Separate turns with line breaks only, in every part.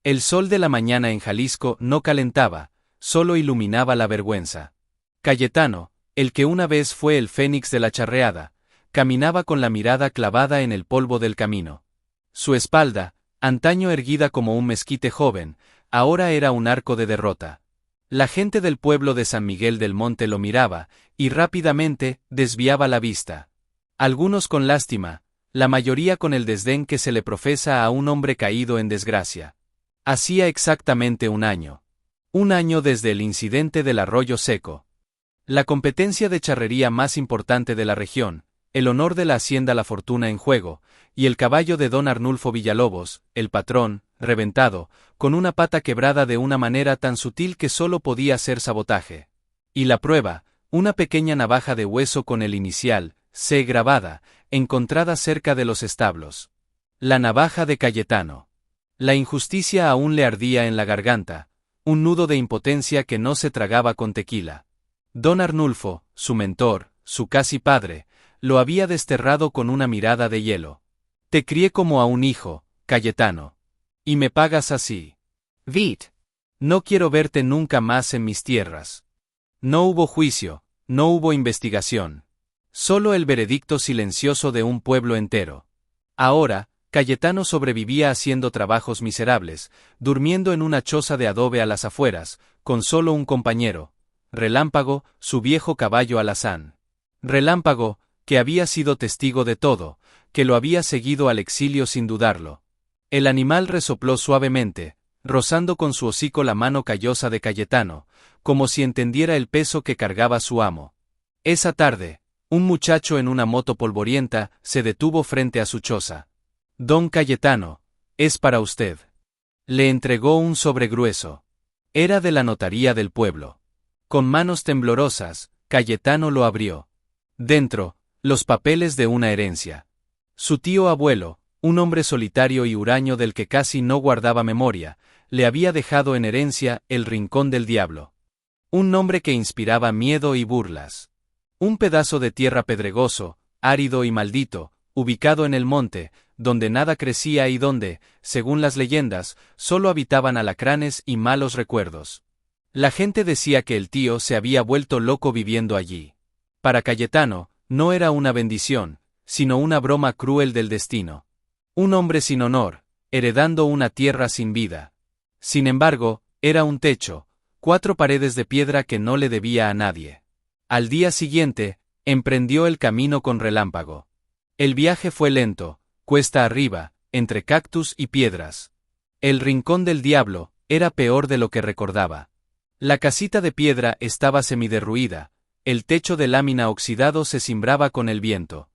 El sol de la mañana en Jalisco no calentaba, solo iluminaba la vergüenza. Cayetano, el que una vez fue el fénix de la charreada, caminaba con la mirada clavada en el polvo del camino. Su espalda, antaño erguida como un mezquite joven, ahora era un arco de derrota. La gente del pueblo de San Miguel del Monte lo miraba, y rápidamente desviaba la vista. Algunos con lástima, la mayoría con el desdén que se le profesa a un hombre caído en desgracia. Hacía exactamente un año. Un año desde el incidente del Arroyo Seco. La competencia de charrería más importante de la región, el honor de la hacienda La Fortuna en juego, y el caballo de don Arnulfo Villalobos, el patrón, reventado, con una pata quebrada de una manera tan sutil que solo podía ser sabotaje. Y la prueba, una pequeña navaja de hueso con el inicial, C grabada, encontrada cerca de los establos. La navaja de Cayetano. La injusticia aún le ardía en la garganta, un nudo de impotencia que no se tragaba con tequila. Don Arnulfo, su mentor, su casi padre, lo había desterrado con una mirada de hielo. Te crié como a un hijo, Cayetano. Y me pagas así. Vit. No quiero verte nunca más en mis tierras. No hubo juicio, no hubo investigación. Solo el veredicto silencioso de un pueblo entero. Ahora, Cayetano sobrevivía haciendo trabajos miserables, durmiendo en una choza de adobe a las afueras, con solo un compañero, Relámpago, su viejo caballo alazán. Relámpago, que había sido testigo de todo, que lo había seguido al exilio sin dudarlo. El animal resopló suavemente, rozando con su hocico la mano callosa de Cayetano, como si entendiera el peso que cargaba su amo. Esa tarde, un muchacho en una moto polvorienta se detuvo frente a su choza. Don Cayetano, es para usted. Le entregó un sobre grueso. Era de la notaría del pueblo. Con manos temblorosas, Cayetano lo abrió. Dentro, los papeles de una herencia. Su tío abuelo, un hombre solitario y huraño del que casi no guardaba memoria, le había dejado en herencia el Rincón del Diablo. Un nombre que inspiraba miedo y burlas. Un pedazo de tierra pedregoso, árido y maldito, ubicado en el monte, donde nada crecía y donde, según las leyendas, solo habitaban alacranes y malos recuerdos. La gente decía que el tío se había vuelto loco viviendo allí. Para Cayetano, no era una bendición, sino una broma cruel del destino. Un hombre sin honor, heredando una tierra sin vida. Sin embargo, era un techo, 4 paredes de piedra que no le debía a nadie. Al día siguiente, emprendió el camino con Relámpago. El viaje fue lento, cuesta arriba, entre cactus y piedras. El Rincón del Diablo era peor de lo que recordaba. La casita de piedra estaba semiderruida, el techo de lámina oxidado se cimbraba con el viento.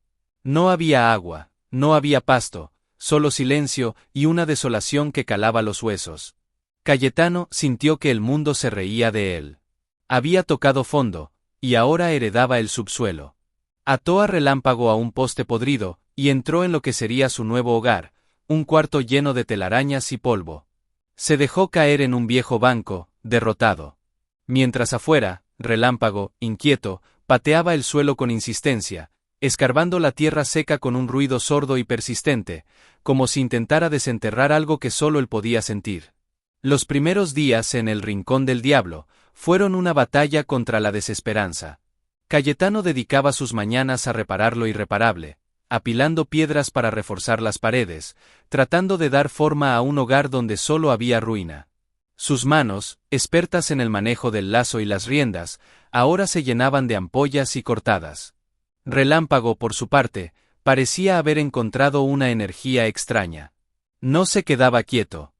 No había agua, no había pasto, solo silencio y una desolación que calaba los huesos. Cayetano sintió que el mundo se reía de él. Había tocado fondo, y ahora heredaba el subsuelo. Ató a Relámpago a un poste podrido, y entró en lo que sería su nuevo hogar, un cuarto lleno de telarañas y polvo. Se dejó caer en un viejo banco, derrotado. Mientras afuera, Relámpago, inquieto, pateaba el suelo con insistencia, escarbando la tierra seca con un ruido sordo y persistente, como si intentara desenterrar algo que solo él podía sentir. Los primeros días en el Rincón del Diablo fueron una batalla contra la desesperanza. Cayetano dedicaba sus mañanas a reparar lo irreparable, apilando piedras para reforzar las paredes, tratando de dar forma a un hogar donde solo había ruina. Sus manos, expertas en el manejo del lazo y las riendas, ahora se llenaban de ampollas y cortadas. Relámpago, por su parte, parecía haber encontrado una energía extraña. No se quedaba quieto.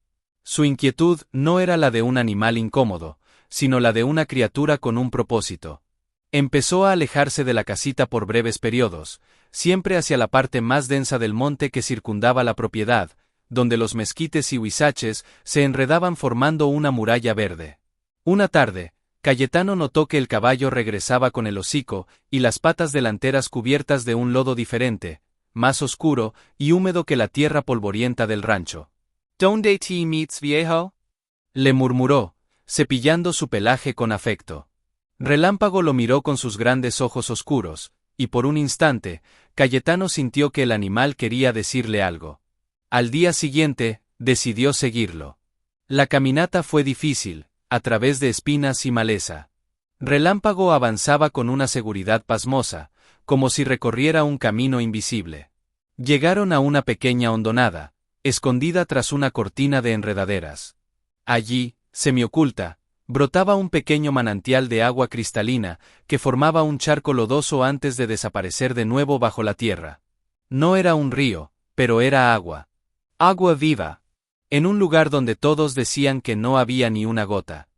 Su inquietud no era la de un animal incómodo, sino la de una criatura con un propósito. Empezó a alejarse de la casita por breves periodos, siempre hacia la parte más densa del monte que circundaba la propiedad, donde los mezquites y huizaches se enredaban formando una muralla verde. Una tarde, Cayetano notó que el caballo regresaba con el hocico y las patas delanteras cubiertas de un lodo diferente, más oscuro y húmedo que la tierra polvorienta del rancho.
¿Dónde te metes, viejo?,
le murmuró, cepillando su pelaje con afecto. Relámpago lo miró con sus grandes ojos oscuros, y por un instante, Cayetano sintió que el animal quería decirle algo. Al día siguiente, decidió seguirlo. La caminata fue difícil, a través de espinas y maleza. Relámpago avanzaba con una seguridad pasmosa, como si recorriera un camino invisible. Llegaron a una pequeña hondonada, escondida tras una cortina de enredaderas. Allí, semioculta, brotaba un pequeño manantial de agua cristalina que formaba un charco lodoso antes de desaparecer de nuevo bajo la tierra. No era un río, pero era agua. Agua viva. En un lugar donde todos decían que no había ni una gota.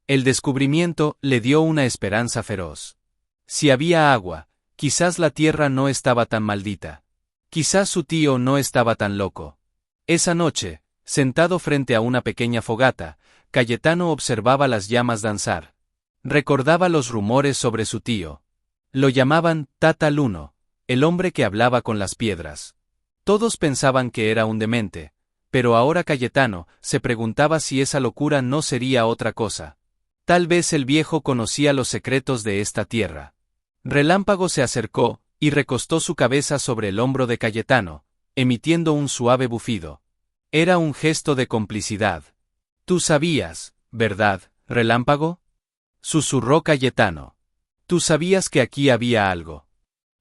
El descubrimiento le dio una esperanza feroz. Si había agua, quizás la tierra no estaba tan maldita. Quizás su tío no estaba tan loco. Esa noche, sentado frente a una pequeña fogata, Cayetano observaba las llamas danzar. Recordaba los rumores sobre su tío. Lo llamaban Tata Luno, el hombre que hablaba con las piedras. Todos pensaban que era un demente, pero ahora Cayetano se preguntaba si esa locura no sería otra cosa. Tal vez el viejo conocía los secretos de esta tierra. Relámpago se acercó y recostó su cabeza sobre el hombro de Cayetano, emitiendo un suave bufido. Era un gesto de complicidad. Tú sabías, ¿verdad, Relámpago? Susurró Cayetano. Tú sabías que aquí había algo.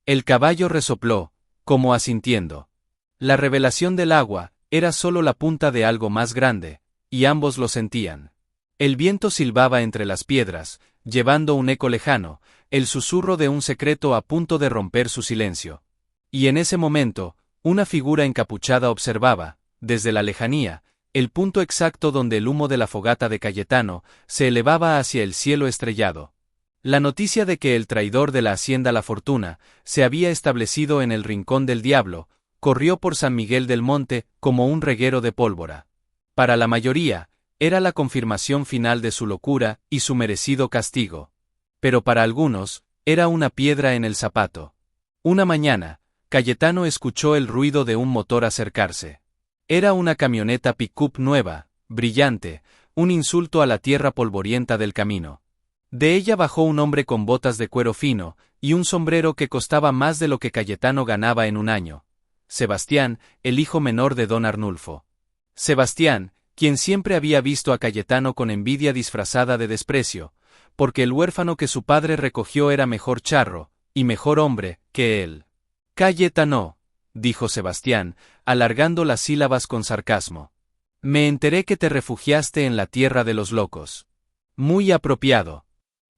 El caballo resopló, como asintiendo. La revelación del agua era solo la punta de algo más grande, y ambos lo sentían. El viento silbaba entre las piedras, llevando un eco lejano, el susurro de un secreto a punto de romper su silencio. Y en ese momento, una figura encapuchada observaba, desde la lejanía, el punto exacto donde el humo de la fogata de Cayetano se elevaba hacia el cielo estrellado. La noticia de que el traidor de la hacienda La Fortuna se había establecido en el Rincón del Diablo corrió por San Miguel del Monte como un reguero de pólvora. Para la mayoría, era la confirmación final de su locura y su merecido castigo. Pero para algunos, era una piedra en el zapato. Una mañana, Cayetano escuchó el ruido de un motor acercarse. Era una camioneta pick-up nueva, brillante, un insulto a la tierra polvorienta del camino. De ella bajó un hombre con botas de cuero fino y un sombrero que costaba más de lo que Cayetano ganaba en un año. Sebastián, el hijo menor de don Arnulfo. Sebastián, quien siempre había visto a Cayetano con envidia disfrazada de desprecio, porque el huérfano que su padre recogió era mejor charro, y mejor hombre, que él. Cayetano, dijo Sebastián, alargando las sílabas con sarcasmo. Me enteré que te refugiaste en la tierra de los locos. Muy apropiado.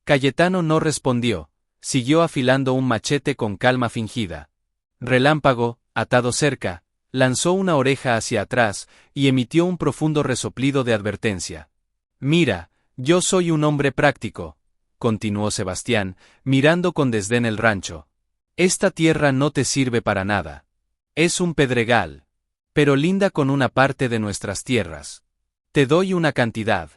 Cayetano no respondió, siguió afilando un machete con calma fingida. Relámpago, atado cerca, lanzó una oreja hacia atrás y emitió un profundo resoplido de advertencia. Mira, yo soy un hombre práctico, continuó Sebastián, mirando con desdén el rancho. Esta tierra no te sirve para nada. Es un pedregal. Pero linda con una parte de nuestras tierras. Te doy una cantidad.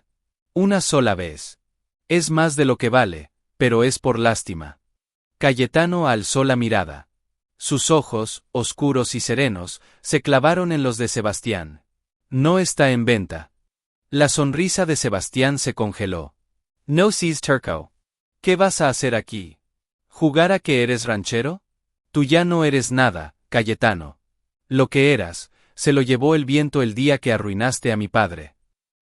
Una sola vez. Es más de lo que vale, pero es por lástima. Cayetano alzó la mirada. Sus ojos, oscuros y serenos, se clavaron en los de Sebastián. No está en venta. La sonrisa de Sebastián se congeló. No seas turco. ¿Qué vas a hacer aquí? ¿Jugar a que eres ranchero? Tú ya no eres nada, Cayetano. Lo que eras, se lo llevó el viento el día que arruinaste a mi padre.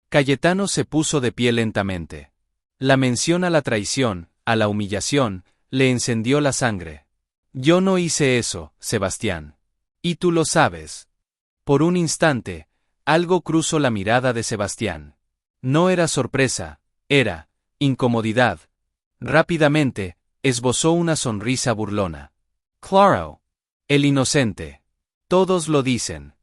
Cayetano se puso de pie lentamente. La mención a la traición, a la humillación, le encendió la sangre. Yo no hice eso, Sebastián. Y tú lo sabes. Por un instante, algo cruzó la mirada de Sebastián. No era sorpresa, era incomodidad. Rápidamente, esbozó una sonrisa burlona. Claro. El inocente. Todos lo dicen.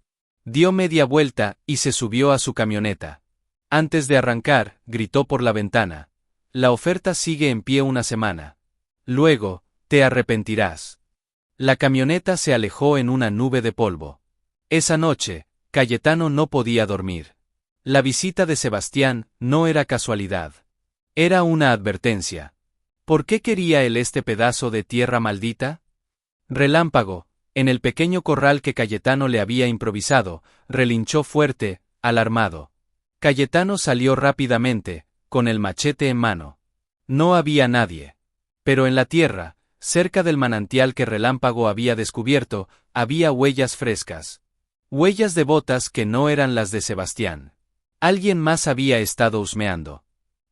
Dio media vuelta y se subió a su camioneta. Antes de arrancar, gritó por la ventana. La oferta sigue en pie una semana. Luego, te arrepentirás. La camioneta se alejó en una nube de polvo. Esa noche, Cayetano no podía dormir. La visita de Sebastián no era casualidad. Era una advertencia. ¿Por qué quería él este pedazo de tierra maldita? Relámpago, en el pequeño corral que Cayetano le había improvisado, relinchó fuerte, alarmado. Cayetano salió rápidamente, con el machete en mano. No había nadie. Pero en la tierra, cerca del manantial que Relámpago había descubierto, había huellas frescas. Huellas de botas que no eran las de Sebastián. Alguien más había estado husmeando.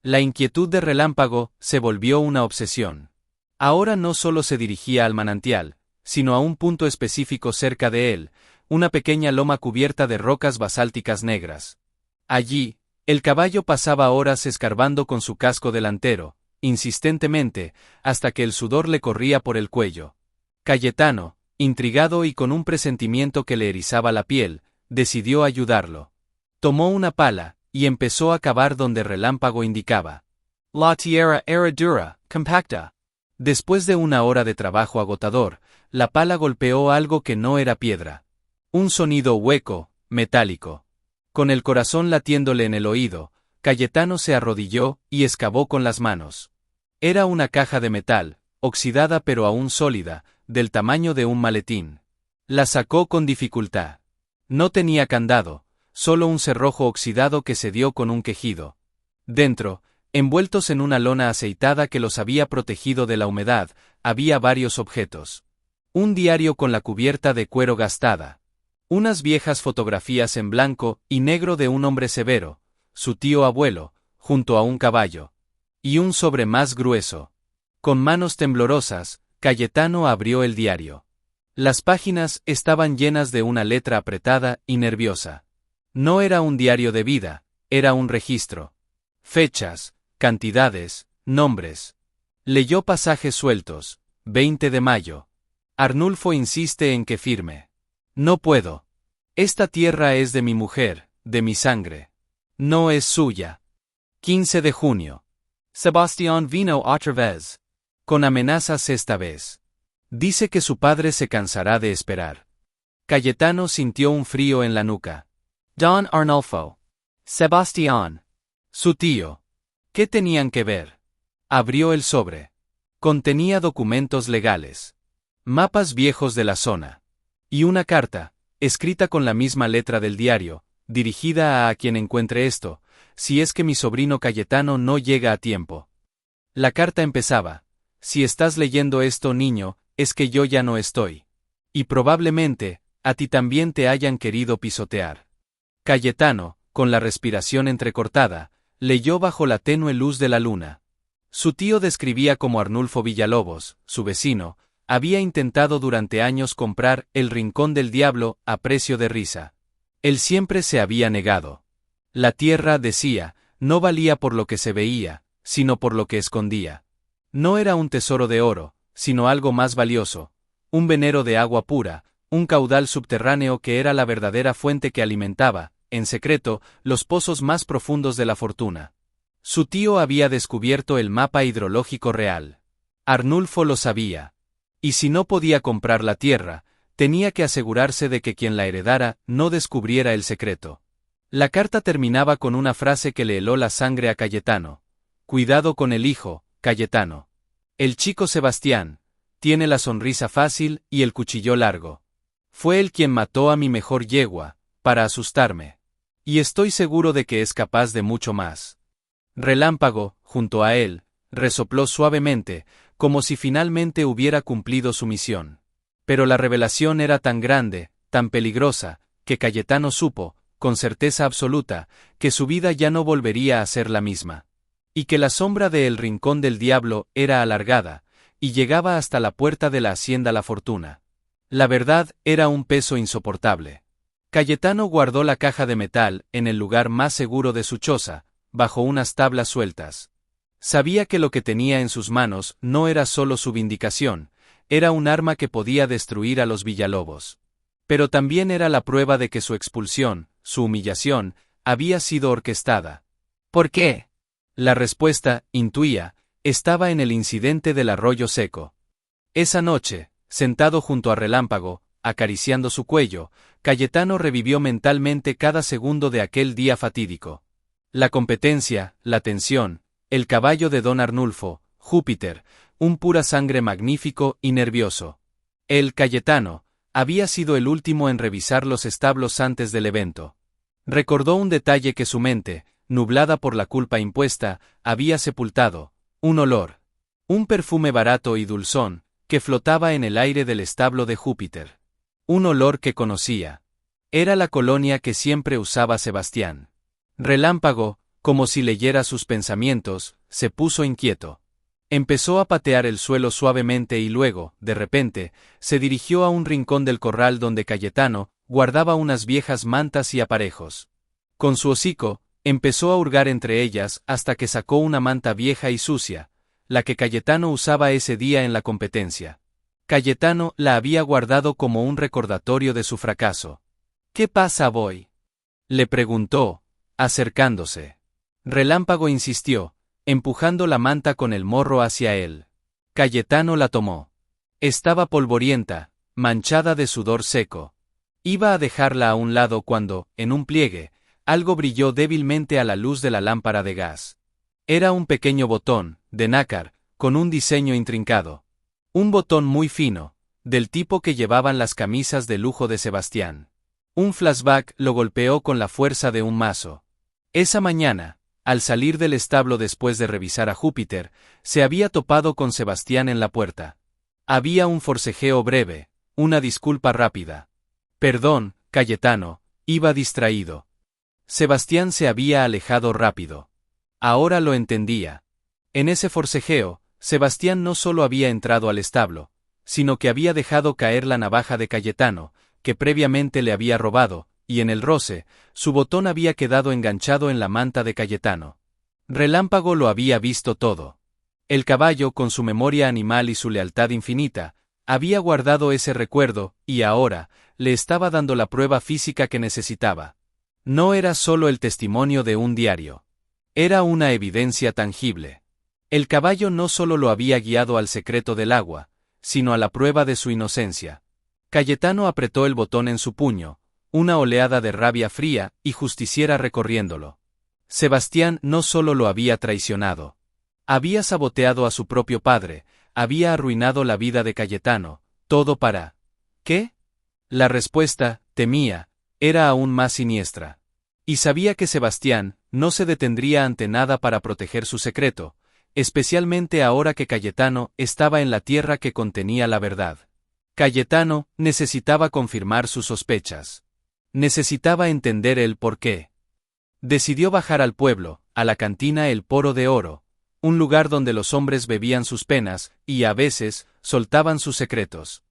La inquietud de Relámpago se volvió una obsesión. Ahora no solo se dirigía al manantial, sino a un punto específico cerca de él, una pequeña loma cubierta de rocas basálticas negras. Allí, el caballo pasaba horas escarbando con su casco delantero, insistentemente, hasta que el sudor le corría por el cuello. Cayetano, intrigado y con un presentimiento que le erizaba la piel, decidió ayudarlo. Tomó una pala, y empezó a cavar donde Relámpago indicaba.
La tierra era dura, compacta.
Después de una hora de trabajo agotador, la pala golpeó algo que no era piedra. Un sonido hueco, metálico. Con el corazón latiéndole en el oído, Cayetano se arrodilló y excavó con las manos. Era una caja de metal, oxidada pero aún sólida, del tamaño de un maletín. La sacó con dificultad. No tenía candado, solo un cerrojo oxidado que cedió con un quejido. Dentro, envueltos en una lona aceitada que los había protegido de la humedad, había varios objetos. Un diario con la cubierta de cuero gastada. Unas viejas fotografías en blanco y negro de un hombre severo, su tío abuelo, junto a un caballo. Y un sobre más grueso. Con manos temblorosas, Cayetano abrió el diario. Las páginas estaban llenas de una letra apretada y nerviosa. No era un diario de vida, era un registro. Fechas, cantidades, nombres. Leyó pasajes sueltos. 20 de mayo. Arnulfo insiste en que firme. No puedo. Esta tierra es de mi mujer, de mi sangre. No es suya. 15 de junio.
Sebastián vino otra vez.
Con amenazas esta vez. Dice que su padre se cansará de esperar. Cayetano sintió un frío en la nuca.
Don Arnulfo. Sebastián.
Su tío. ¿Qué tenían que ver? Abrió el sobre. Contenía documentos legales. Mapas viejos de la zona. Y una carta, escrita con la misma letra del diario, dirigida a quien encuentre esto, si es que mi sobrino Cayetano no llega a tiempo. La carta empezaba: si estás leyendo esto, niño, es que yo ya no estoy. Y probablemente, a ti también te hayan querido pisotear. Cayetano, con la respiración entrecortada, leyó bajo la tenue luz de la luna. Su tío describía cómo Arnulfo Villalobos, su vecino, había intentado durante años comprar El Rincón del Diablo a precio de risa. Él siempre se había negado. La tierra, decía, no valía por lo que se veía, sino por lo que escondía. No era un tesoro de oro, sino algo más valioso, un venero de agua pura, un caudal subterráneo que era la verdadera fuente que alimentaba, en secreto, los pozos más profundos de la fortuna. Su tío había descubierto el mapa hidrológico real. Arnulfo lo sabía. Y si no podía comprar la tierra, tenía que asegurarse de que quien la heredara no descubriera el secreto. La carta terminaba con una frase que le heló la sangre a Cayetano. Cuidado con el hijo, Cayetano. El chico Sebastián tiene la sonrisa fácil y el cuchillo largo. Fue él quien mató a mi mejor yegua, para asustarme. Y estoy seguro de que es capaz de mucho más. Relámpago, junto a él, resopló suavemente, como si finalmente hubiera cumplido su misión. Pero la revelación era tan grande, tan peligrosa, que Cayetano supo, con certeza absoluta, que su vida ya no volvería a ser la misma. Y que la sombra de El Rincón del Diablo era alargada, y llegaba hasta la puerta de la hacienda La Fortuna. La verdad era un peso insoportable. Cayetano guardó la caja de metal en el lugar más seguro de su choza, bajo unas tablas sueltas. Sabía que lo que tenía en sus manos no era solo su vindicación, era un arma que podía destruir a los Villalobos. Pero también era la prueba de que su expulsión, su humillación, había sido orquestada. ¿Por qué? La respuesta, intuía, estaba en el incidente del arroyo seco. Esa noche, sentado junto a Relámpago, acariciando su cuello, Cayetano revivió mentalmente cada segundo de aquel día fatídico. La competencia, la tensión, el caballo de don Arnulfo, Júpiter, un pura sangre magnífico y nervioso. Él, Cayetano, había sido el último en revisar los establos antes del evento. Recordó un detalle que su mente, nublada por la culpa impuesta, había sepultado: un olor. Un perfume barato y dulzón, que flotaba en el aire del establo de Júpiter. Un olor que conocía. Era la colonia que siempre usaba Sebastián. Relámpago, como si leyera sus pensamientos, se puso inquieto. Empezó a patear el suelo suavemente y luego, de repente, se dirigió a un rincón del corral donde Cayetano guardaba unas viejas mantas y aparejos. Con su hocico, empezó a hurgar entre ellas hasta que sacó una manta vieja y sucia, la que Cayetano usaba ese día en la competencia. Cayetano la había guardado como un recordatorio de su fracaso. ¿Qué pasa, boy?, le preguntó, acercándose. Relámpago insistió, empujando la manta con el morro hacia él. Cayetano la tomó. Estaba polvorienta, manchada de sudor seco. Iba a dejarla a un lado cuando, en un pliegue, algo brilló débilmente a la luz de la lámpara de gas. Era un pequeño botón, de nácar, con un diseño intrincado. Un botón muy fino, del tipo que llevaban las camisas de lujo de Sebastián. Un flashback lo golpeó con la fuerza de un mazo. Esa mañana, al salir del establo después de revisar a Júpiter, se había topado con Sebastián en la puerta. Había un forcejeo breve, una disculpa rápida. Perdón, Cayetano, iba distraído. Sebastián se había alejado rápido. Ahora lo entendía. En ese forcejeo, Sebastián no solo había entrado al establo, sino que había dejado caer la navaja de Cayetano, que previamente le había robado, y en el roce, su botón había quedado enganchado en la manta de Cayetano. Relámpago lo había visto todo. El caballo, con su memoria animal y su lealtad infinita, había guardado ese recuerdo, y ahora, le estaba dando la prueba física que necesitaba. No era solo el testimonio de un diario. Era una evidencia tangible. El caballo no solo lo había guiado al secreto del agua, sino a la prueba de su inocencia. Cayetano apretó el botón en su puño, una oleada de rabia fría y justiciera recorriéndolo. Sebastián no solo lo había traicionado. Había saboteado a su propio padre, había arruinado la vida de Cayetano, todo para... ¿qué? La respuesta, temía, era aún más siniestra. Y sabía que Sebastián no se detendría ante nada para proteger su secreto, especialmente ahora que Cayetano estaba en la tierra que contenía la verdad. Cayetano necesitaba confirmar sus sospechas. Necesitaba entender el porqué. Decidió bajar al pueblo, a la cantina El Poro de Oro, un lugar donde los hombres bebían sus penas y, a veces, soltaban sus secretos.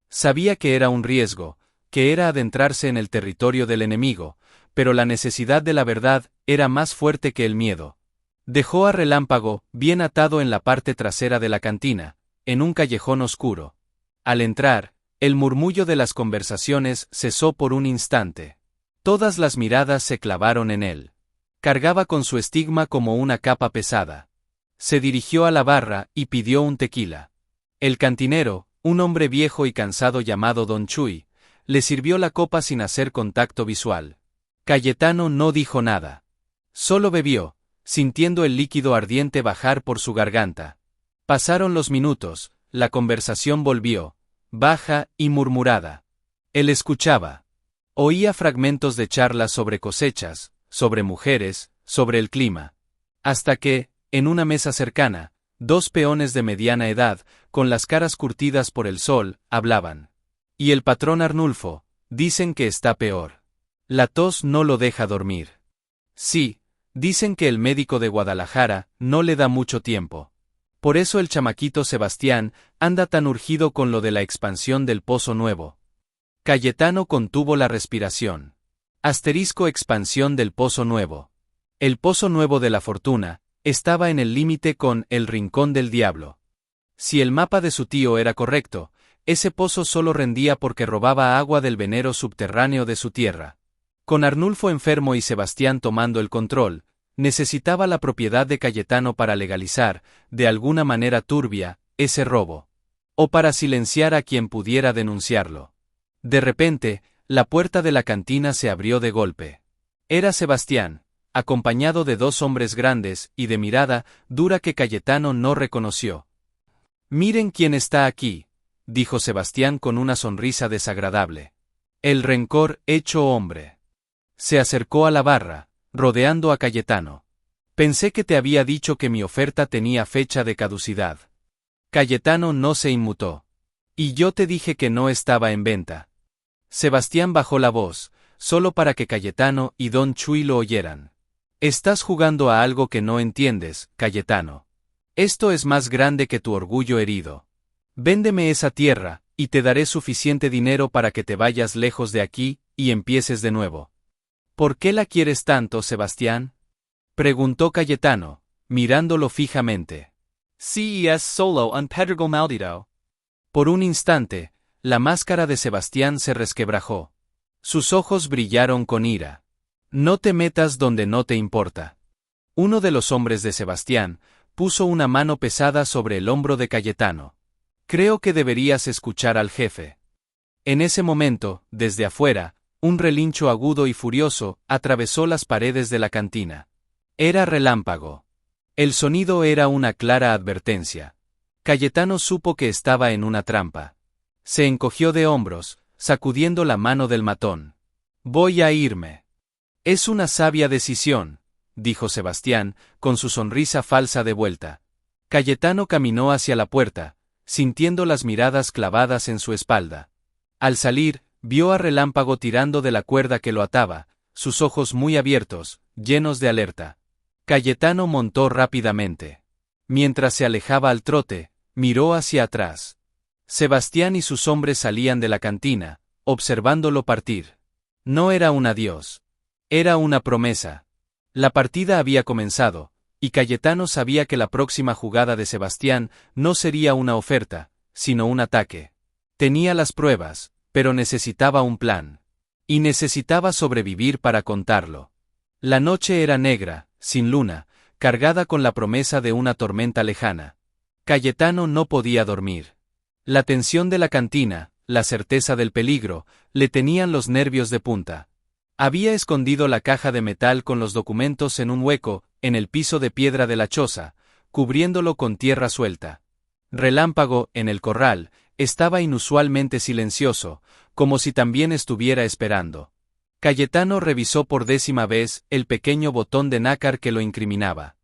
Sabía que era un riesgo, que era adentrarse en el territorio del enemigo, pero la necesidad de la verdad era más fuerte que el miedo. Dejó a Relámpago bien atado en la parte trasera de la cantina, en un callejón oscuro. Al entrar, el murmullo de las conversaciones cesó por un instante. Todas las miradas se clavaron en él. Cargaba con su estigma como una capa pesada. Se dirigió a la barra y pidió un tequila. El cantinero, un hombre viejo y cansado llamado Don Chuy, le sirvió la copa sin hacer contacto visual. Cayetano no dijo nada. Solo bebió, sintiendo el líquido ardiente bajar por su garganta. Pasaron los minutos, la conversación volvió, baja y murmurada. Él escuchaba. Oía fragmentos de charlas sobre cosechas, sobre mujeres, sobre el clima. Hasta que, en una mesa cercana, dos peones de mediana edad, con las caras curtidas por el sol, hablaban. Y el patrón Arnulfo, dicen que está peor. La tos no lo deja dormir. Sí, dicen que el médico de Guadalajara no le da mucho tiempo. Por eso el chamaquito Sebastián anda tan urgido con lo de la expansión del Pozo Nuevo. Cayetano contuvo la respiración. Expansión del Pozo Nuevo. El Pozo Nuevo de la Fortuna estaba en el límite con el Rincón del Diablo. Si el mapa de su tío era correcto, ese pozo solo rendía porque robaba agua del venero subterráneo de su tierra. Con Arnulfo enfermo y Sebastián tomando el control, necesitaba la propiedad de Cayetano para legalizar, de alguna manera turbia, ese robo. O para silenciar a quien pudiera denunciarlo. De repente, la puerta de la cantina se abrió de golpe. Era Sebastián, acompañado de dos hombres grandes y de mirada dura que Cayetano no reconoció. «Miren quién está aquí», dijo Sebastián con una sonrisa desagradable. El rencor hecho hombre. Se acercó a la barra, rodeando a Cayetano. «Pensé que te había dicho que mi oferta tenía fecha de caducidad». Cayetano no se inmutó. «Y yo te dije que no estaba en venta». Sebastián bajó la voz, solo para que Cayetano y Don Chuy lo oyeran. Estás jugando a algo que no entiendes, Cayetano. Esto es más grande que tu orgullo herido. Véndeme esa tierra, y te daré suficiente dinero para que te vayas lejos de aquí, y empieces de nuevo. ¿Por qué la quieres tanto, Sebastián? Preguntó Cayetano, mirándolo fijamente.
Ces solo un pedregul maldito.
Por un instante, la máscara de Sebastián se resquebrajó. Sus ojos brillaron con ira. No te metas donde no te importa. Uno de los hombres de Sebastián puso una mano pesada sobre el hombro de Cayetano. Creo que deberías escuchar al jefe. En ese momento, desde afuera, un relincho agudo y furioso atravesó las paredes de la cantina. Era Relámpago. El sonido era una clara advertencia. Cayetano supo que estaba en una trampa. Se encogió de hombros, sacudiendo la mano del matón. Voy a irme. Es una sabia decisión, dijo Sebastián, con su sonrisa falsa de vuelta. Cayetano caminó hacia la puerta, sintiendo las miradas clavadas en su espalda. Al salir, vio a Relámpago tirando de la cuerda que lo ataba, sus ojos muy abiertos, llenos de alerta. Cayetano montó rápidamente. Mientras se alejaba al trote, miró hacia atrás. Sebastián y sus hombres salían de la cantina, observándolo partir. No era un adiós. Era una promesa. La partida había comenzado, y Cayetano sabía que la próxima jugada de Sebastián no sería una oferta, sino un ataque. Tenía las pruebas, pero necesitaba un plan. Y necesitaba sobrevivir para contarlo. La noche era negra, sin luna, cargada con la promesa de una tormenta lejana. Cayetano no podía dormir. La tensión de la cantina, la certeza del peligro, le tenían los nervios de punta. Había escondido la caja de metal con los documentos en un hueco, en el piso de piedra de la choza, cubriéndolo con tierra suelta. Relámpago, en el corral, estaba inusualmente silencioso, como si también estuviera esperando. Cayetano revisó por 10ª vez el pequeño botón de nácar que lo incriminaba.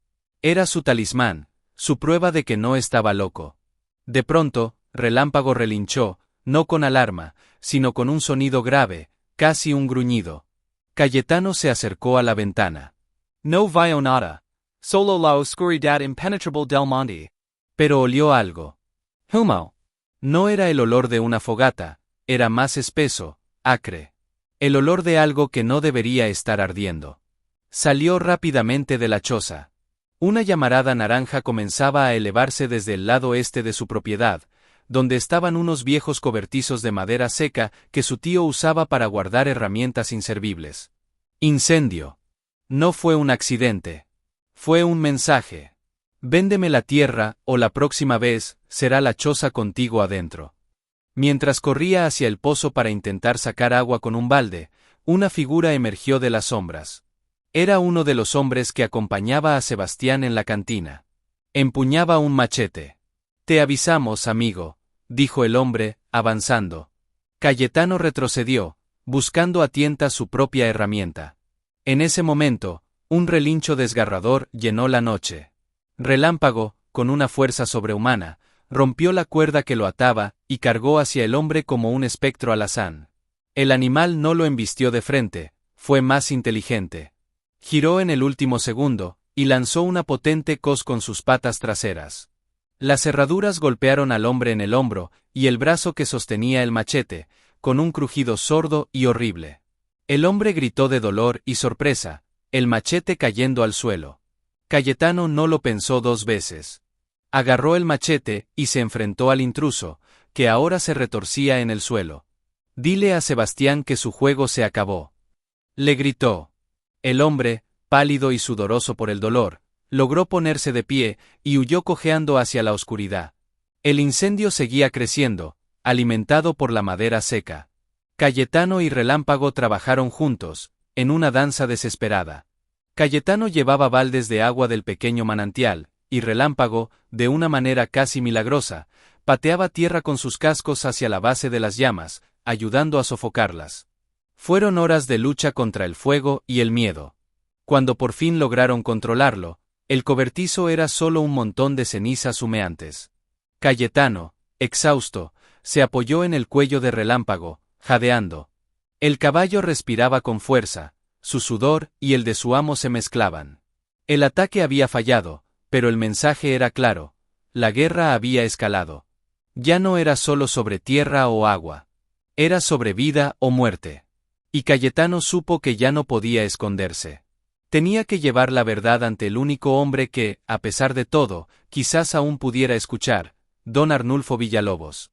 Era su talismán, su prueba de que no estaba loco. De pronto, Relámpago relinchó, no con alarma, sino con un sonido grave, casi un gruñido. Cayetano se acercó a la ventana.
No vio nada. Solo la oscuridad impenetrable del monte.
Pero olió algo.
Humo.
No era el olor de una fogata, era más espeso, acre. El olor de algo que no debería estar ardiendo. Salió rápidamente de la choza. Una llamarada naranja comenzaba a elevarse desde el lado este de su propiedad, donde estaban unos viejos cobertizos de madera seca que su tío usaba para guardar herramientas inservibles. Incendio. No fue un accidente. Fue un mensaje. Véndeme la tierra, o la próxima vez, será la choza contigo adentro. Mientras corría hacia el pozo para intentar sacar agua con un balde, una figura emergió de las sombras. Era uno de los hombres que acompañaba a Sebastián en la cantina. Empuñaba un machete. Te avisamos, amigo, dijo el hombre, avanzando. Cayetano retrocedió, buscando a tientas su propia herramienta. En ese momento, un relincho desgarrador llenó la noche. Relámpago, con una fuerza sobrehumana, rompió la cuerda que lo ataba y cargó hacia el hombre como un espectro alazán. El animal no lo embistió de frente, fue más inteligente. Giró en el último segundo, y lanzó una potente cos con sus patas traseras. Las herraduras golpearon al hombre en el hombro, y el brazo que sostenía el machete, con un crujido sordo y horrible. El hombre gritó de dolor y sorpresa, el machete cayendo al suelo. Cayetano no lo pensó 2 veces. Agarró el machete y se enfrentó al intruso, que ahora se retorcía en el suelo. Dile a Sebastián que su juego se acabó. Le gritó. El hombre, pálido y sudoroso por el dolor, logró ponerse de pie y huyó cojeando hacia la oscuridad. El incendio seguía creciendo, alimentado por la madera seca. Cayetano y Relámpago trabajaron juntos, en una danza desesperada. Cayetano llevaba baldes de agua del pequeño manantial, y Relámpago, de una manera casi milagrosa, pateaba tierra con sus cascos hacia la base de las llamas, ayudando a sofocarlas. Fueron horas de lucha contra el fuego y el miedo. Cuando por fin lograron controlarlo, el cobertizo era solo un montón de cenizas humeantes. Cayetano, exhausto, se apoyó en el cuello de Relámpago, jadeando. El caballo respiraba con fuerza, Su sudor y el de su amo se mezclaban. El ataque había fallado, pero el mensaje era claro. La guerra había escalado. Ya no era solo sobre tierra o agua. Era sobre vida o muerte. Y Cayetano supo que ya no podía esconderse. Tenía que llevar la verdad ante el único hombre que, a pesar de todo, quizás aún pudiera escuchar, don Arnulfo Villalobos.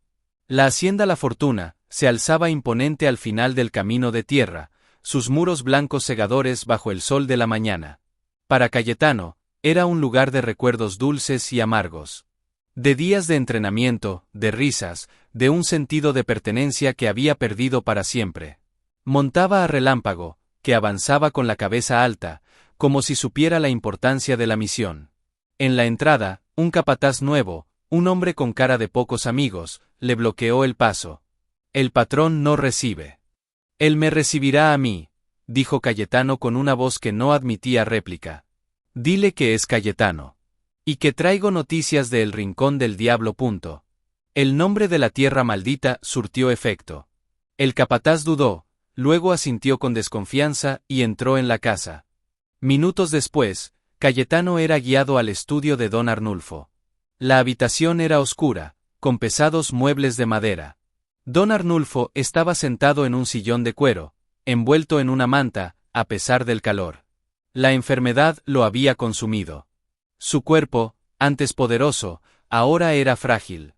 La hacienda La Fortuna se alzaba imponente al final del camino de tierra, sus muros blancos cegadores bajo el sol de la mañana. Para Cayetano, era un lugar de recuerdos dulces y amargos. De días de entrenamiento, de risas, de un sentido de pertenencia que había perdido para siempre. Montaba a Relámpago, que avanzaba con la cabeza alta, como si supiera la importancia de la misión. En la entrada, un capataz nuevo, un hombre con cara de pocos amigos, le bloqueó el paso. El patrón no recibe. Él me recibirá a mí, dijo Cayetano con una voz que no admitía réplica. Dile que es Cayetano. Y que traigo noticias de El Rincón del Diablo. El nombre de la tierra maldita surtió efecto. El capataz dudó, luego asintió con desconfianza y entró en la casa. Minutos después, Cayetano era guiado al estudio de don Arnulfo. La habitación era oscura, con pesados muebles de madera. Don Arnulfo estaba sentado en un sillón de cuero, envuelto en una manta, a pesar del calor. La enfermedad lo había consumido. Su cuerpo, antes poderoso, ahora era frágil.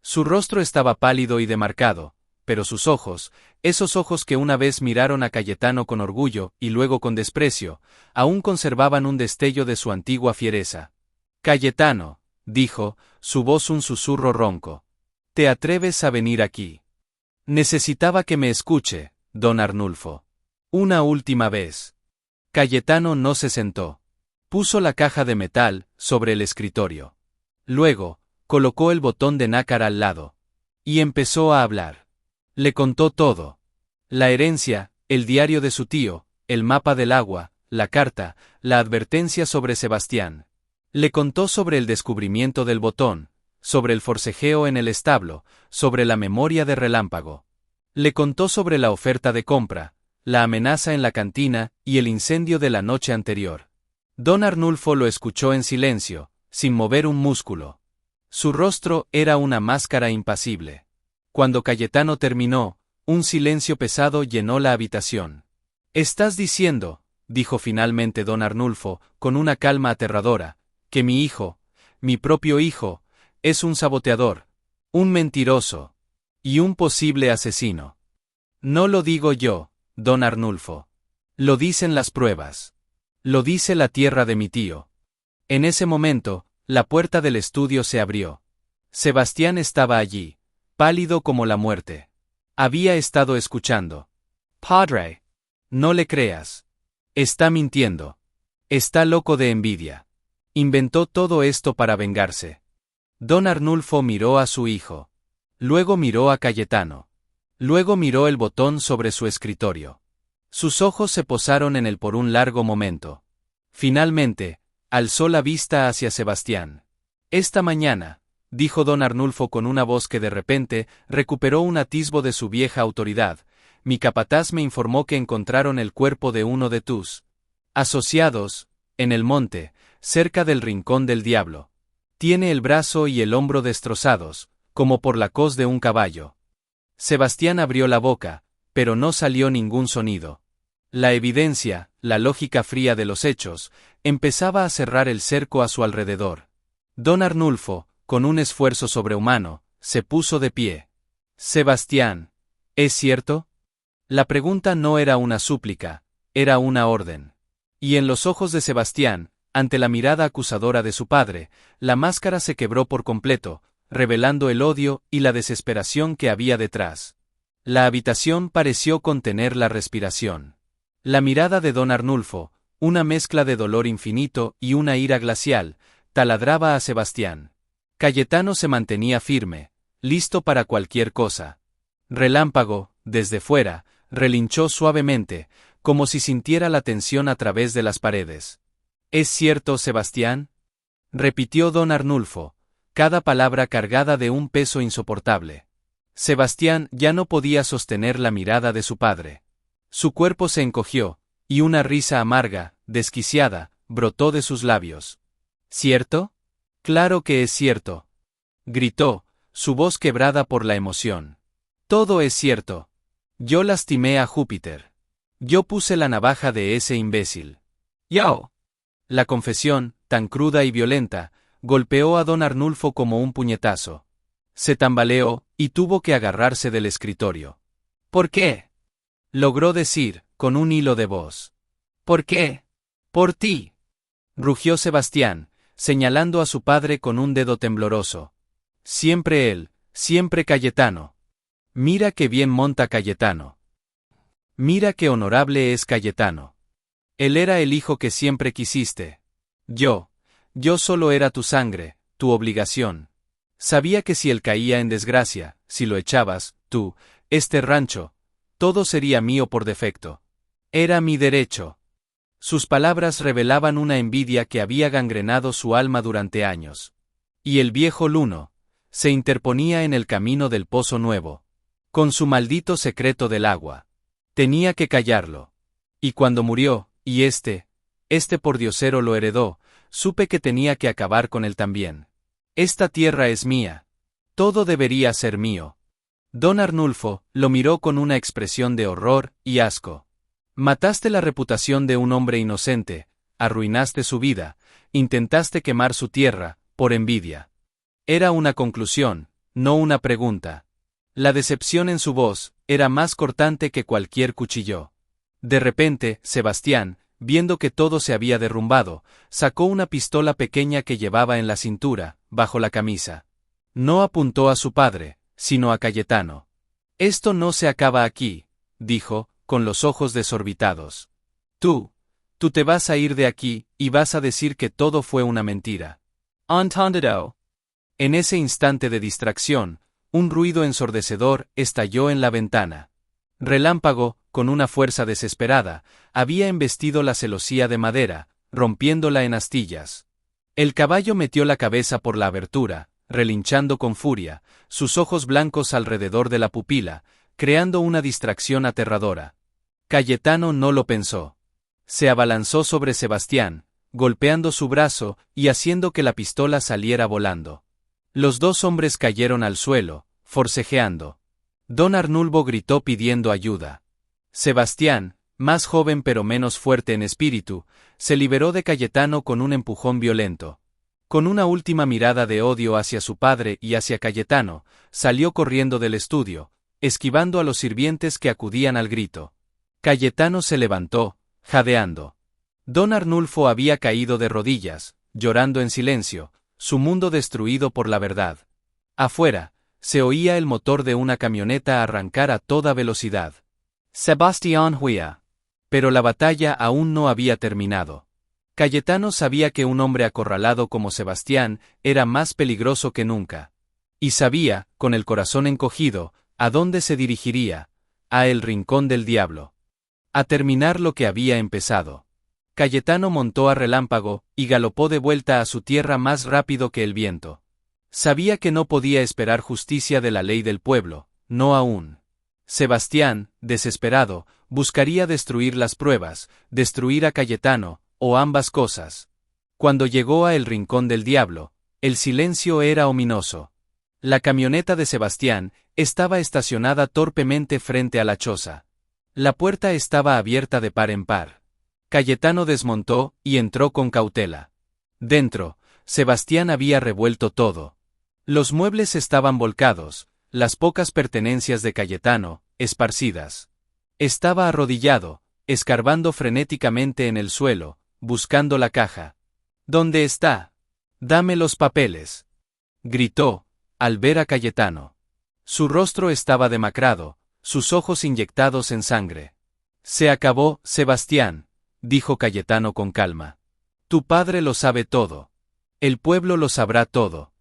Su rostro estaba pálido y demarcado, pero sus ojos, esos ojos que una vez miraron a Cayetano con orgullo y luego con desprecio, aún conservaban un destello de su antigua fiereza. Cayetano, dijo, su voz un susurro ronco. ¿Te atreves a venir aquí? Necesitaba que me escuche, don Arnulfo. Una última vez. Cayetano no se sentó. Puso la caja de metal sobre el escritorio. Luego, colocó el botón de nácar al lado. Y empezó a hablar. Le contó todo. La herencia, el diario de su tío, el mapa del agua, la carta, la advertencia sobre Sebastián. Le contó sobre el descubrimiento del botón, sobre el forcejeo en el establo, sobre la memoria de Relámpago. Le contó sobre la oferta de compra, la amenaza en la cantina y el incendio de la noche anterior. Don Arnulfo lo escuchó en silencio, sin mover un músculo. Su rostro era una máscara impasible. Cuando Cayetano terminó, un silencio pesado llenó la habitación. «Estás diciendo», dijo finalmente don Arnulfo, con una calma aterradora, «que mi hijo, mi propio hijo, es un saboteador, un mentiroso y un posible asesino». No lo digo yo, don Arnulfo. Lo dicen las pruebas. Lo dice la tierra de mi tío. En ese momento, la puerta del estudio se abrió. Sebastián estaba allí, pálido como la muerte. Había estado escuchando. «Padre, no le creas. Está mintiendo. Está loco de envidia. Inventó todo esto para vengarse». Don Arnulfo miró a su hijo. Luego miró a Cayetano. Luego miró el botón sobre su escritorio. Sus ojos se posaron en él por un largo momento. Finalmente, alzó la vista hacia Sebastián. «Esta mañana», dijo don Arnulfo con una voz que de repente recuperó un atisbo de su vieja autoridad, «mi capataz me informó que encontraron el cuerpo de uno de tus asociados, en el monte, cerca del Rincón del Diablo. Tiene el brazo y el hombro destrozados, como por la coz de un caballo». Sebastián abrió la boca, pero no salió ningún sonido. La evidencia, la lógica fría de los hechos, empezaba a cerrar el cerco a su alrededor. Don Arnulfo, con un esfuerzo sobrehumano, se puso de pie. «Sebastián, ¿es cierto?». La pregunta no era una súplica, era una orden. Y en los ojos de Sebastián, ante la mirada acusadora de su padre, la máscara se quebró por completo, revelando el odio y la desesperación que había detrás. La habitación pareció contener la respiración. La mirada de don Arnulfo, una mezcla de dolor infinito y una ira glacial, taladraba a Sebastián. Cayetano se mantenía firme, listo para cualquier cosa. Relámpago, desde fuera, relinchó suavemente, como si sintiera la tensión a través de las paredes. «¿Es cierto, Sebastián?», repitió don Arnulfo, cada palabra cargada de un peso insoportable. Sebastián ya no podía sostener la mirada de su padre. Su cuerpo se encogió, Y una risa amarga, desquiciada, brotó de sus labios. ¿Cierto? Claro que es cierto. Gritó, su voz quebrada por la emoción. Todo es cierto. Yo lastimé a Júpiter. Yo puse la navaja de ese imbécil.
Yo.
La confesión, tan cruda y violenta, golpeó a don Arnulfo como un puñetazo. Se tambaleó, y tuvo que agarrarse del escritorio.
¿Por qué?
Logró decir, con un hilo de voz.
¿Por qué?
Por ti. Rugió Sebastián, señalando a su padre con un dedo tembloroso. Siempre él, siempre Cayetano. Mira qué bien monta Cayetano. Mira qué honorable es Cayetano. Él era el hijo que siempre quisiste. Yo solo era tu sangre, tu obligación. Sabía que si él caía en desgracia, si lo echabas, tú, este rancho, todo sería mío por defecto. Era mi derecho. Sus palabras revelaban una envidia que había gangrenado su alma durante años. Y el viejo Luno se interponía en el camino del Pozo Nuevo, con su maldito secreto del agua. Tenía que callarlo. Y cuando murió, y este pordiosero lo heredó, supe que tenía que acabar con él también. Esta tierra es mía. Todo debería ser mío. Don Arnulfo lo miró con una expresión de horror y asco. Mataste la reputación de un hombre inocente, arruinaste su vida, intentaste quemar su tierra, por envidia. Era una conclusión, no una pregunta. La decepción en su voz era más cortante que cualquier cuchillo. De repente, Sebastián, viendo que todo se había derrumbado, sacó una pistola pequeña que llevaba en la cintura, bajo la camisa. No apuntó a su padre, sino a Cayetano. Esto no se acaba aquí, dijo, con los ojos desorbitados. Tú te vas a ir de aquí, y vas a decir que todo fue una mentira.
Entendido.
En ese instante de distracción, un ruido ensordecedor estalló en la ventana. Relámpago, con una fuerza desesperada, había embestido la celosía de madera, rompiéndola en astillas. El caballo metió la cabeza por la abertura, relinchando con furia, sus ojos blancos alrededor de la pupila, creando una distracción aterradora. Cayetano no lo pensó. Se abalanzó sobre Sebastián, golpeando su brazo y haciendo que la pistola saliera volando. Los dos hombres cayeron al suelo, forcejeando. Don Arnulfo gritó pidiendo ayuda. Sebastián, más joven pero menos fuerte en espíritu, se liberó de Cayetano con un empujón violento. Con una última mirada de odio hacia su padre y hacia Cayetano, salió corriendo del estudio, esquivando a los sirvientes que acudían al grito. Cayetano se levantó, jadeando. Don Arnulfo había caído de rodillas, llorando en silencio, su mundo destruido por la verdad. Afuera, se oía el motor de una camioneta arrancar a toda velocidad.
Sebastián huía.
Pero la batalla aún no había terminado. Cayetano sabía que un hombre acorralado como Sebastián era más peligroso que nunca. Y sabía, con el corazón encogido, a dónde se dirigiría, a el rincón del diablo. A terminar lo que había empezado. Cayetano montó a Relámpago, y galopó de vuelta a su tierra más rápido que el viento. Sabía que no podía esperar justicia de la ley del pueblo, no aún. Sebastián, desesperado, buscaría destruir las pruebas, destruir a Cayetano, o ambas cosas. Cuando llegó a el rincón del diablo, el silencio era ominoso. La camioneta de Sebastián estaba estacionada torpemente frente a la choza. La puerta estaba abierta de par en par. Cayetano desmontó y entró con cautela. Dentro, Sebastián había revuelto todo. Los muebles estaban volcados, las pocas pertenencias de Cayetano, esparcidas. Estaba arrodillado, escarbando frenéticamente en el suelo, buscando la caja. ¿Dónde está? Dame los papeles. Gritó, al ver a Cayetano. Su rostro estaba demacrado, sus ojos inyectados en sangre. Se acabó, Sebastián, dijo Cayetano con calma. Tu padre lo sabe todo. El pueblo lo sabrá todo.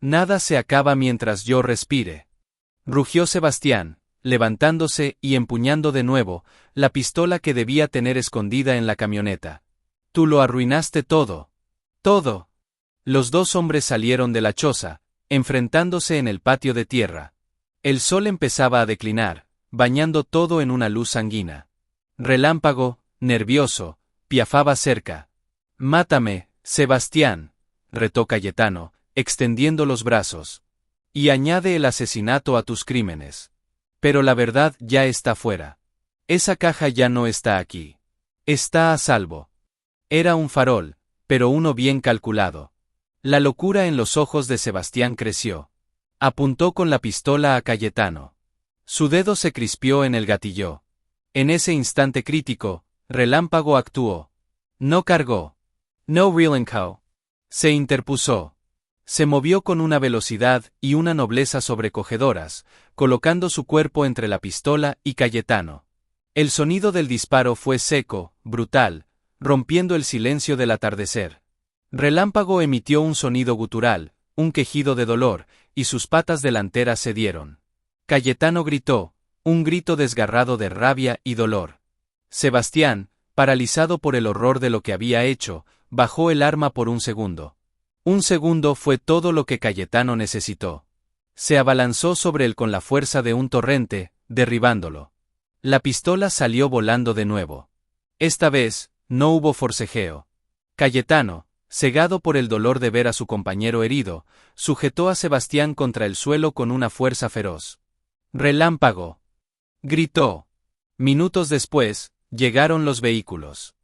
Nada se acaba mientras yo respire. Rugió Sebastián, levantándose y empuñando de nuevo la pistola que debía tener escondida en la camioneta. Tú lo arruinaste todo. Todo. Los dos hombres salieron de la choza, enfrentándose en el patio de tierra. El sol empezaba a declinar, bañando todo en una luz sanguina. Relámpago, Nervioso, piafaba cerca. «Mátame, Sebastián», retó Cayetano, extendiendo los brazos. «Y añade el asesinato a tus crímenes. Pero la verdad ya está fuera. Esa caja ya no está aquí. Está a salvo». Era un farol, pero uno bien calculado. La locura en los ojos de Sebastián creció. Apuntó con la pistola a Cayetano. Su dedo se crispió en el gatillo. En ese instante crítico, Relámpago actuó. No cargó.
No relinquó.
Se interpuso. Se movió con una velocidad y una nobleza sobrecogedoras, colocando su cuerpo entre la pistola y Cayetano. El sonido del disparo fue seco, brutal, rompiendo el silencio del atardecer. Relámpago emitió un sonido gutural, un quejido de dolor, y sus patas delanteras cedieron. Cayetano gritó, un grito desgarrado de rabia y dolor. Sebastián, paralizado por el horror de lo que había hecho, bajó el arma por un segundo. Un segundo fue todo lo que Cayetano necesitó. Se abalanzó sobre él con la fuerza de un torrente, derribándolo. La pistola salió volando de nuevo. Esta vez, no hubo forcejeo. Cayetano, cegado por el dolor de ver a su compañero herido, sujetó a Sebastián contra el suelo con una fuerza feroz. «Relámpago», gritó. Minutos después, llegaron los vehículos.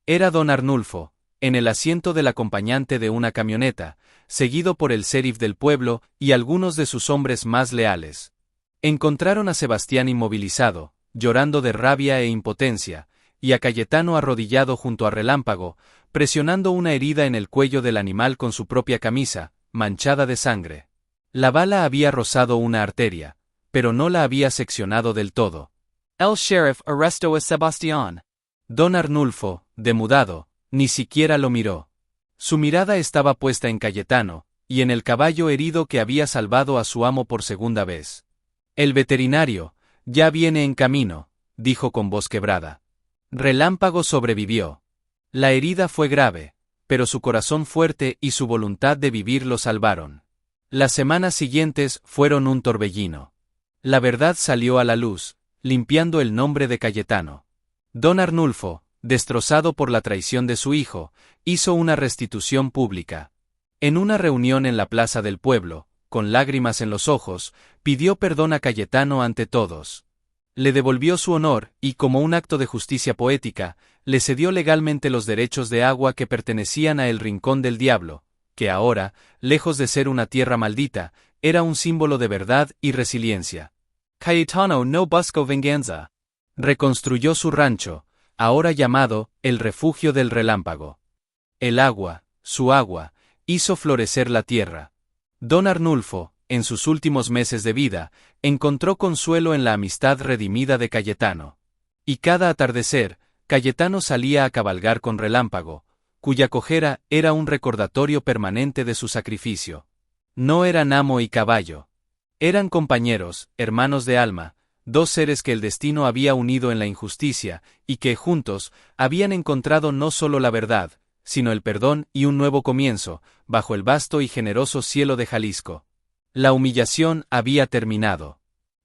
Era don Arnulfo, en el asiento del acompañante de una camioneta, seguido por el sheriff del pueblo y algunos de sus hombres más leales. Encontraron a Sebastián inmovilizado, llorando de rabia e impotencia, y a Cayetano arrodillado junto a Relámpago, presionando una herida en el cuello del animal con su propia camisa, manchada de sangre. La bala había rozado una arteria, pero no la había seccionado del todo.
El sheriff arrestó a Sebastián.
Don Arnulfo, demudado, ni siquiera lo miró. Su mirada estaba puesta en Cayetano, y en el caballo herido que había salvado a su amo por segunda vez. «El veterinario, ya viene en camino», dijo con voz quebrada. Relámpago sobrevivió. La herida fue grave, pero su corazón fuerte y su voluntad de vivir lo salvaron. Las semanas siguientes fueron un torbellino. La verdad salió a la luz, limpiando el nombre de Cayetano. Don Arnulfo, destrozado por la traición de su hijo, hizo una restitución pública. En una reunión en la plaza del pueblo, con lágrimas en los ojos, pidió perdón a Cayetano ante todos. Le devolvió su honor y, como un acto de justicia poética, le cedió legalmente los derechos de agua que pertenecían a El Rincón del Diablo, que ahora, lejos de ser una tierra maldita, era un símbolo de verdad y resiliencia.
Cayetano no buscó venganza.
Reconstruyó su rancho, ahora llamado El Refugio del Relámpago. El agua, su agua, hizo florecer la tierra. Don Arnulfo, en sus últimos meses de vida, encontró consuelo en la amistad redimida de Cayetano. Y cada atardecer, Cayetano salía a cabalgar con Relámpago, cuya cojera era un recordatorio permanente de su sacrificio. No eran amo y caballo. Eran compañeros, hermanos de alma, dos seres que el destino había unido en la injusticia, y que, juntos, habían encontrado no solo la verdad, sino el perdón y un nuevo comienzo, bajo el vasto y generoso cielo de Jalisco. La humillación había terminado.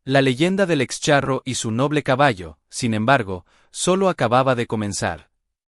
La leyenda del excharro y su noble caballo, sin embargo, solo acababa de comenzar.